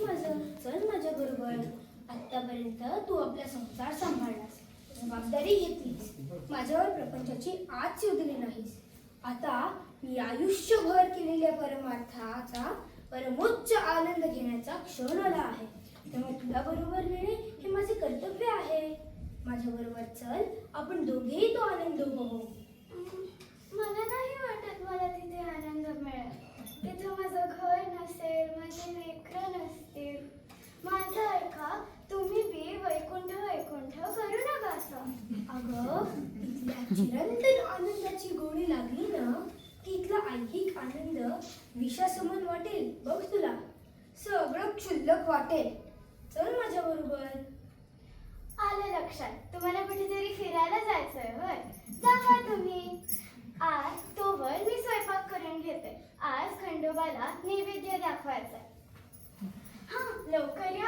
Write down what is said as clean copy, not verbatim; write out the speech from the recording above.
माझं, चल माझ्या बरोबर. आतापर्यंत तू आपला संसार सांभाळलास, जबाबदारी घेतलीस, माझ्यावर प्रपंचाची आच शोधली नाहीस. आता मी आयुष्यभर केलेल्या परमार्थाचा परमोच्च आनंद घेण्याचा क्षण आला आहे. त्यामुळे तुला बरोबर नेणे हे माझे कर्तव्य आहे. माझ्या बरोबर चल, आपण दोघेही तो आनंद उपभोगू. मला नाही वाटत मला तिथे आनंद मिळेल. तिथं माझं घर नसेल, माझे लेकरं नसतील. माझं ऐका, तुम्ही बी वैकुंठ वैकुंठ करू नका असं. अगं, इथल्या चिरंतन आनंदाची गोडी लागली ना की इथला ऐहिक आनंद विषासमान वाटेल बघ तुला. सगळं क्षुल्लक वाटेल. चल माझ्या बरोबर. आलं लक्षात, तुम्हाला कुठेतरी फिरायला जायचंय होय? जावा तुम्ही. आज तोवर मी स्वयंपाक करून घेते. आज खंडोबाला नैवेद्य दाखवायचा. हा, लवकर या